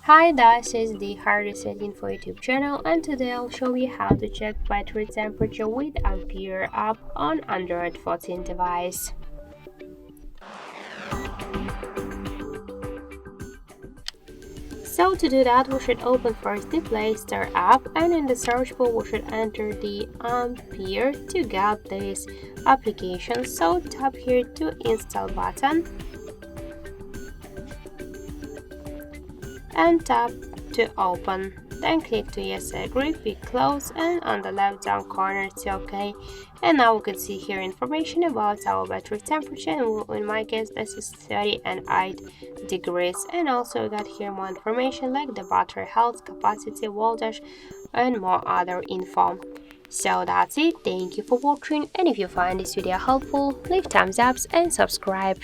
Hi, this is the HardReset.Info YouTube channel, and today I'll show you how to check battery temperature with Ampere App on Android 14 device. So to do that, we should open first the Play Store app, and in the search bar we should enter the Ampere to get this application. So tap here to install button and tap to open. Then click to yes, I agree, click close, and on the left down corner it's OK. And now we can see here information about our battery temperature, and in my case this is 38 degrees. And also we got here more information like the battery health, capacity, voltage, and more other info. So that's it, thank you for watching, and if you find this video helpful, leave thumbs up and subscribe.